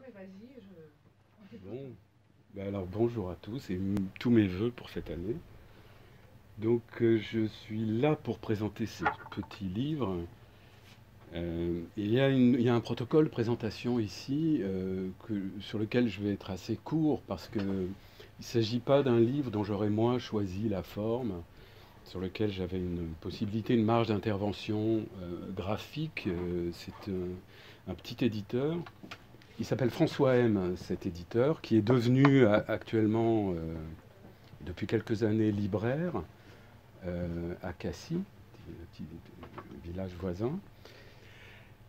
mais vas-y, on t'écoute. Bon, ben alors bonjour à tous et tous mes voeux pour cette année. Donc je suis là pour présenter ces petits livres. Il y a un protocole présentation ici sur lequel je vais être assez court parce que il ne s'agit pas d'un livre dont j'aurais moi choisi la forme, sur lequel j'avais une possibilité, une marge d'intervention graphique. C'est un petit éditeur. Il s'appelle François M, cet éditeur, qui est devenu actuellement, depuis quelques années, libraire à Cassis, petit village voisin.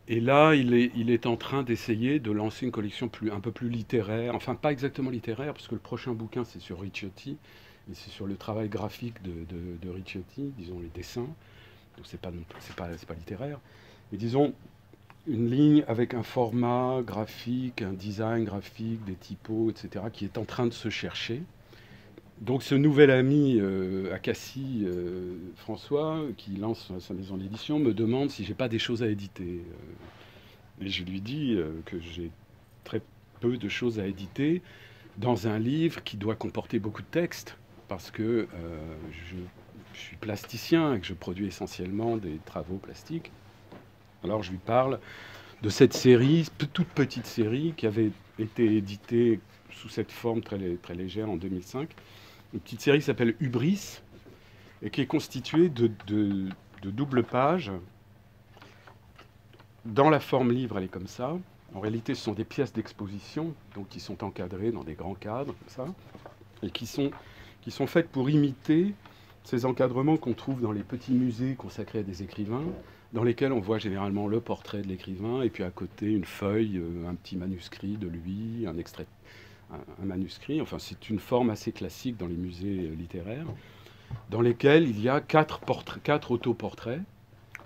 Et là, il est en train d'essayer de lancer une collection un peu plus littéraire, enfin pas exactement littéraire, parce que le prochain bouquin c'est sur Ricciotti, et c'est sur le travail graphique de Ricciotti, disons les dessins, donc c'est pas littéraire, mais disons une ligne avec un format graphique, un design graphique, des typos, etc., qui est en train de se chercher. Donc ce nouvel ami à Cassis, François, qui lance sa maison d'édition, me demande si j'ai pas des choses à éditer. Et je lui dis que j'ai très peu de choses à éditer dans un livre qui doit comporter beaucoup de textes, parce que je suis plasticien et que je produis essentiellement des travaux plastiques. Alors je lui parle de cette série, toute petite série, qui avait été éditée sous cette forme très légère en 2005. Une petite série qui s'appelle Hubris, et qui est constituée de doubles pages. Dans la forme livre, elle est comme ça. En réalité, ce sont des pièces d'exposition, donc qui sont encadrées dans des grands cadres, comme ça, et qui sont faites pour imiter ces encadrements qu'on trouve dans les petits musées consacrés à des écrivains, dans lesquels on voit généralement le portrait de l'écrivain, et puis à côté une feuille, un petit manuscrit de lui, un extrait, un manuscrit. Enfin, c'est une forme assez classique dans les musées littéraires, dans lesquels il y a quatre autoportraits,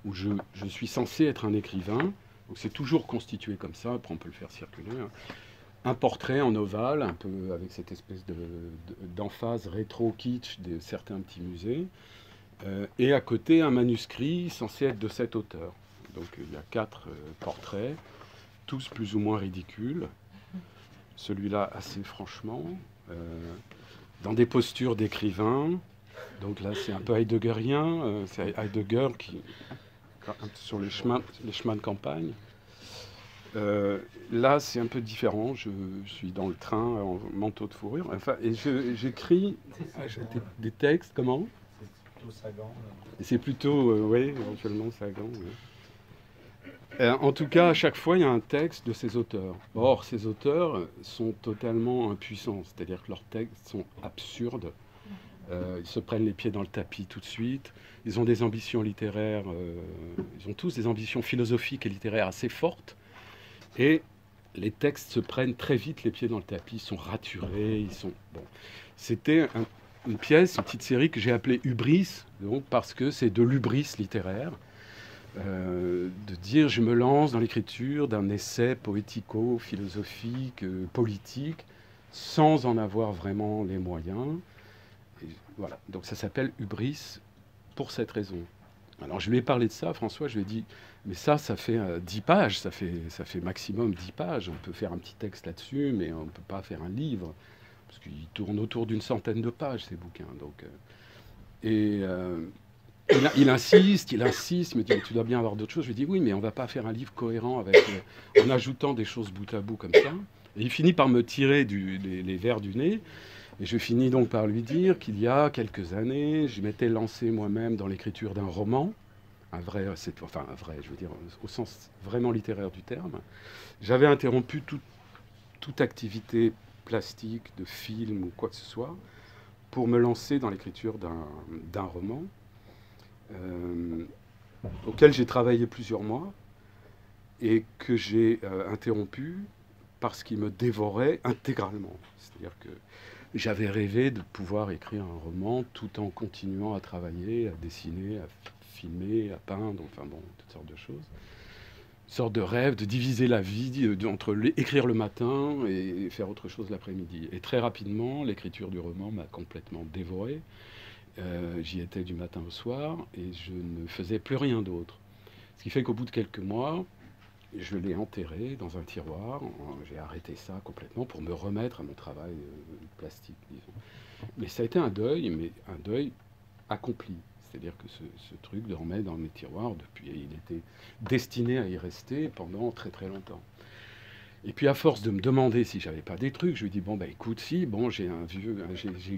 où je suis censé être un écrivain. Donc c'est toujours constitué comme ça, après on peut le faire circuler. Hein. Un portrait en ovale, un peu avec cette espèce d'emphase rétro-kitsch de certains petits musées. Et à côté, un manuscrit censé être de cet auteur. Donc il y a quatre portraits, tous plus ou moins ridicules. Celui-là, assez franchement, dans des postures d'écrivain. Donc là, c'est un peu heideggerien. C'est Heidegger qui, sur les chemins de campagne. Là, c'est un peu différent. Je suis dans le train en manteau de fourrure. Enfin, et j'écris des textes. Comment? C'est plutôt Sagan. C'est plutôt, oui, éventuellement Sagan. En tout cas, à chaque fois, il y a un texte de ces auteurs. Or, ces auteurs sont totalement impuissants, c'est-à-dire que leurs textes sont absurdes. Ils se prennent les pieds dans le tapis tout de suite. Ils ont des ambitions littéraires, ils ont tous des ambitions philosophiques et littéraires assez fortes. Et les textes se prennent très vite les pieds dans le tapis, ils sont raturés, ils sont... Bon. C'était une pièce, une petite série que j'ai appelée Hubris, donc, parce que c'est de l'hubris littéraire. De dire je me lance dans l'écriture d'un essai poético-philosophique, politique, sans en avoir vraiment les moyens. Et voilà, donc ça s'appelle Hubris pour cette raison. Alors je lui ai parlé de ça, François, je lui ai dit, mais ça fait 10 pages, ça fait maximum 10 pages, on peut faire un petit texte là-dessus, mais on ne peut pas faire un livre, parce qu'il tourne autour d'une centaine de pages, ces bouquins. Donc, et il insiste, il me dit, tu dois bien avoir d'autres choses. Je lui dis, oui, mais on ne va pas faire un livre cohérent en ajoutant des choses bout à bout comme ça. Et il finit par me tirer les vers du nez. Et je finis donc par lui dire qu'il y a quelques années, je m'étais lancé moi-même dans l'écriture d'un roman, un vrai, je veux dire, au sens vraiment littéraire du terme. J'avais interrompu toute activité plastique, de film ou quoi que ce soit, pour me lancer dans l'écriture d'un roman auquel j'ai travaillé plusieurs mois et que j'ai interrompu parce qu'il me dévorait intégralement. C'est-à-dire que j'avais rêvé de pouvoir écrire un roman tout en continuant à travailler, à dessiner, à filmer, à peindre, enfin bon, toutes sortes de choses. Une sorte de rêve de diviser la vie entre écrire le matin et faire autre chose l'après-midi. Et très rapidement, l'écriture du roman m'a complètement dévoré. J'y étais du matin au soir et je ne faisais plus rien d'autre. Ce qui fait qu'au bout de quelques mois, je l'ai enterré dans un tiroir. J'ai arrêté ça complètement pour me remettre à mon travail plastique, disons. Mais ça a été un deuil, mais un deuil accompli. C'est-à-dire que ce truc de remettre dans mes tiroirs, depuis, il était destiné à y rester pendant très très longtemps. Et puis à force de me demander si j'avais pas des trucs, je lui dis bon bah écoute si, bon j'ai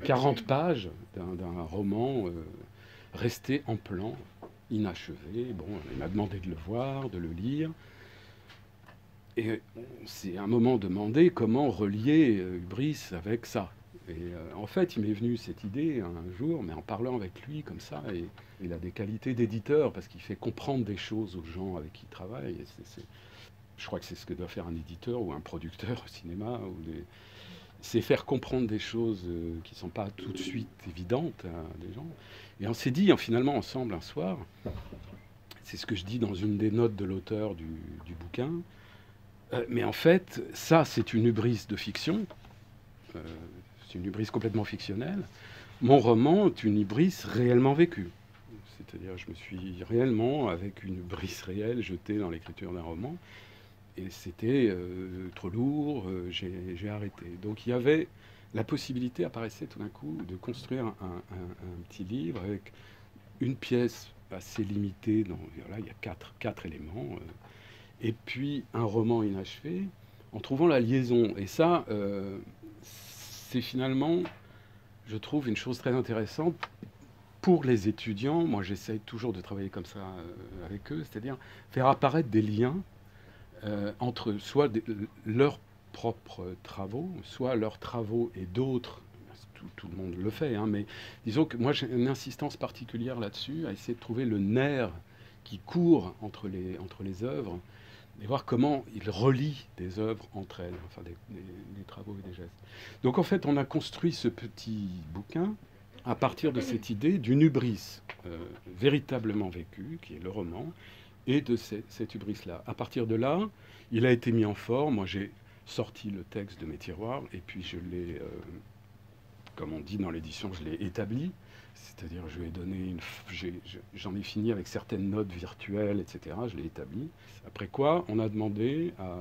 40 pages d'un roman resté en plan, inachevé. Bon, il m'a demandé de le voir, de le lire. Et on s'est à un moment demandé comment relier Hubris avec ça. Et en fait, il m'est venu cette idée un jour, mais en parlant avec lui comme ça, et il a des qualités d'éditeur parce qu'il fait comprendre des choses aux gens avec qui il travaille. Et je crois que c'est ce que doit faire un éditeur ou un producteur au cinéma. C'est faire comprendre des choses qui ne sont pas tout de suite évidentes à des gens. Et on s'est dit finalement ensemble un soir, c'est ce que je dis dans une des notes de l'auteur du bouquin, mais en fait, ça c'est une hubris de fiction, c'est une hubris complètement fictionnelle. Mon roman est une hubris réellement vécue. C'est-à-dire je me suis réellement, avec une hubris réelle, jeté dans l'écriture d'un roman. Et c'était trop lourd, j'ai arrêté. Donc il y avait la possibilité, apparaissait tout d'un coup, de construire un petit livre avec une pièce assez limitée. Voilà, il y a quatre éléments. Et puis un roman inachevé, en trouvant la liaison. Et ça, c'est finalement, je trouve, une chose très intéressante pour les étudiants. Moi, j'essaye toujours de travailler comme ça avec eux, c'est-à-dire faire apparaître des liens entre soit leurs propres travaux, soit leurs travaux et d'autres. Tout le monde le fait, hein, mais disons que moi j'ai une insistance particulière là-dessus, à essayer de trouver le nerf qui court entre les œuvres, et voir comment ils relient des œuvres entre elles, enfin des travaux et des gestes. Donc en fait, on a construit ce petit bouquin à partir de cette idée d'une hubris véritablement vécue, qui est le roman, et de cette hubris-là. À partir de là, il a été mis en forme. Moi, j'ai sorti le texte de mes tiroirs, et puis je l'ai, comme on dit dans l'édition, je l'ai établi. C'est-à-dire, je lui ai donné j'en ai fini avec certaines notes virtuelles, etc. Je l'ai établi. Après quoi, on a demandé à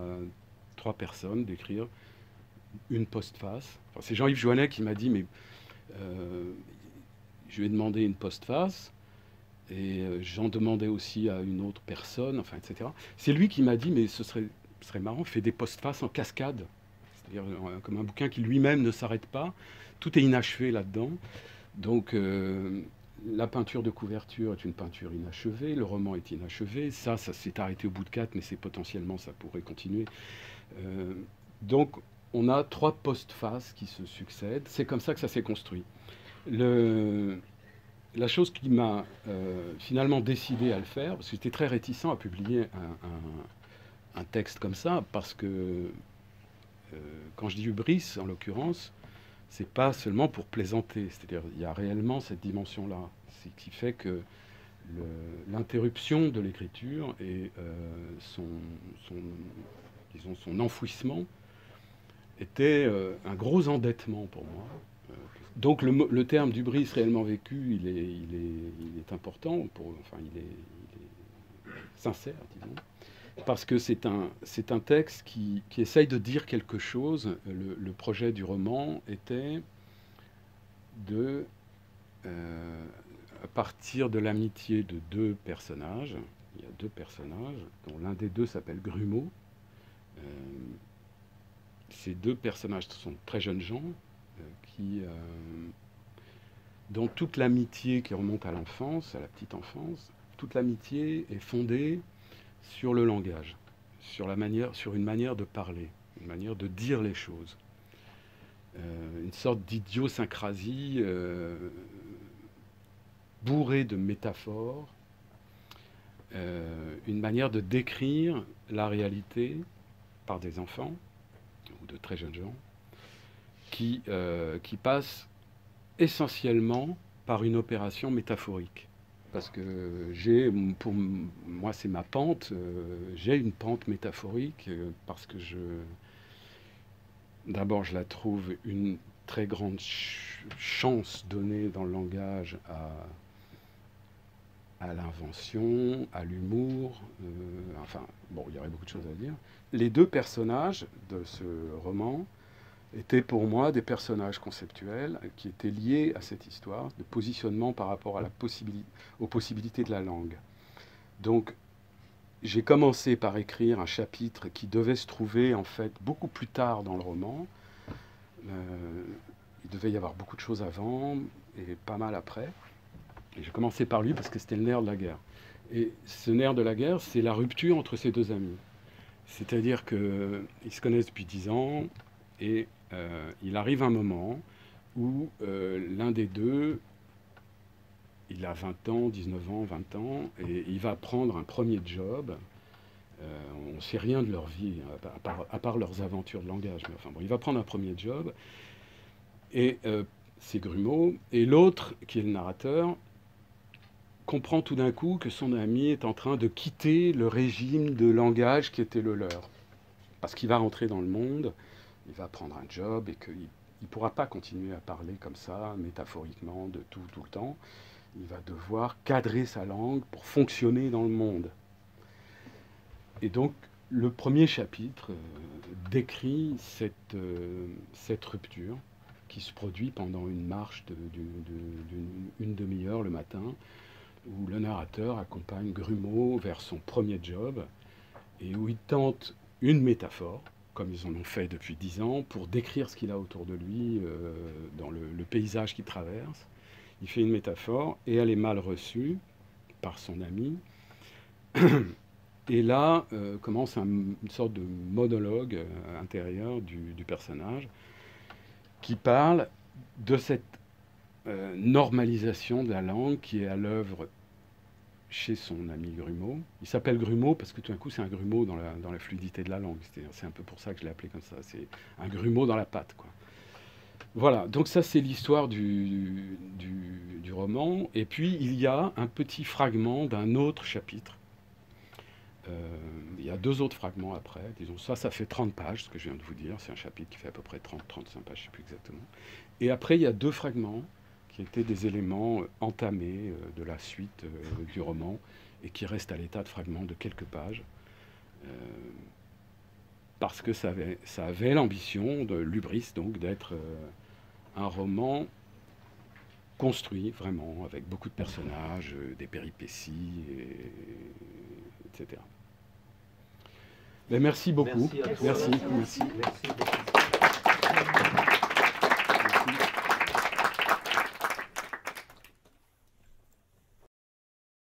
3 personnes d'écrire une postface. Enfin, c'est Jean-Yves Joannet qui m'a dit, mais je lui ai demandé une postface. Et j'en demandais aussi à une autre personne, enfin, etc. C'est lui qui m'a dit, mais ce serait marrant, fais des postfaces en cascade. C'est-à-dire comme un bouquin qui lui-même ne s'arrête pas. Tout est inachevé là-dedans. Donc la peinture de couverture est une peinture inachevée, le roman est inachevé. Ça s'est arrêté au bout de 4, mais c'est potentiellement, ça pourrait continuer. Donc on a 3 postfaces qui se succèdent. C'est comme ça que ça s'est construit. La chose qui m'a finalement décidé à le faire, parce que j'étais très réticent à publier un texte comme ça, parce que quand je dis hubris, en l'occurrence, c'est pas seulement pour plaisanter, c'est-à-dire il y a réellement cette dimension-là, qui fait que l'interruption de l'écriture et son enfouissement était un gros endettement pour moi. Donc le terme d'hubris réellement vécu, il est important, enfin il est sincère, disons, parce que c'est un texte qui essaye de dire quelque chose. Le projet du roman était à partir de l'amitié de 2 personnages, il y a 2 personnages, dont l'un des 2 s'appelle Grumeau. Ces 2 personnages sont de très jeunes gens, dont toute l'amitié qui remonte à l'enfance, à la petite enfance, toute l'amitié est fondée sur le langage, sur une manière de parler, une manière de dire les choses. Une sorte d'idiosyncrasie bourrée de métaphores, une manière de décrire la réalité par des enfants ou de très jeunes gens, qui passe essentiellement par une opération métaphorique. Parce que pour moi c'est ma pente, j'ai une pente métaphorique, parce que d'abord je la trouve une très grande chance donnée dans le langage à l'invention, à l'humour, enfin, bon, il y aurait beaucoup de choses à dire. Les deux personnages de ce roman étaient pour moi des personnages conceptuels qui étaient liés à cette histoire de positionnement par rapport à aux possibilités de la langue. Donc, j'ai commencé par écrire un chapitre qui devait se trouver en fait beaucoup plus tard dans le roman. Il devait y avoir beaucoup de choses avant et pas mal après. Et j'ai commencé par lui parce que c'était le nerf de la guerre. Et ce nerf de la guerre, c'est la rupture entre ces deux amis. C'est-à-dire qu'ils se connaissent depuis 10 ans et il arrive un moment où l'un des deux, il a 20 ans, 19 ans, 20 ans, et il va prendre un premier job. On ne sait rien de leur vie, à part leurs aventures de langage. Mais enfin bon, il va prendre un premier job, et c'est Grumeau. Et l'autre, qui est le narrateur, comprend tout d'un coup que son ami est en train de quitter le régime de langage qui était le leur. Parce qu'il va rentrer dans le monde, il va prendre un job, et qu'il ne pourra pas continuer à parler comme ça, métaphoriquement, de tout le temps. Il va devoir cadrer sa langue pour fonctionner dans le monde. Et donc, le premier chapitre décrit cette rupture qui se produit pendant une marche d'une demi-heure le matin, où le narrateur accompagne Grumeau vers son premier job, et où il tente une métaphore, comme ils en ont fait depuis 10 ans, pour décrire ce qu'il a autour de lui dans le paysage qu'il traverse. Il fait une métaphore, et elle est mal reçue par son ami. Et là, commence une sorte de monologue intérieur du personnage qui parle de cette normalisation de la langue qui est à l'œuvre chez son ami Grumeau. Il s'appelle Grumeau parce que tout d'un coup, c'est un grumeau dans la fluidité de la langue. C'est un peu pour ça que je l'ai appelé comme ça. C'est un grumeau dans la patte, quoi. Voilà, donc ça c'est l'histoire du roman. Et puis il y a un petit fragment d'un autre chapitre. Il y a 2 autres fragments après. Disons, ça fait 30 pages, ce que je viens de vous dire. C'est un chapitre qui fait à peu près 30-35 pages, je ne sais plus exactement. Et après, il y a 2 fragments qui étaient des éléments entamés de la suite du roman et qui restent à l'état de fragments de quelques pages. Parce que ça avait l'ambition de l'hubris, donc, d'être un roman construit vraiment avec beaucoup de personnages, des péripéties, etc. Mais merci beaucoup. Merci à toi. Merci. Merci beaucoup.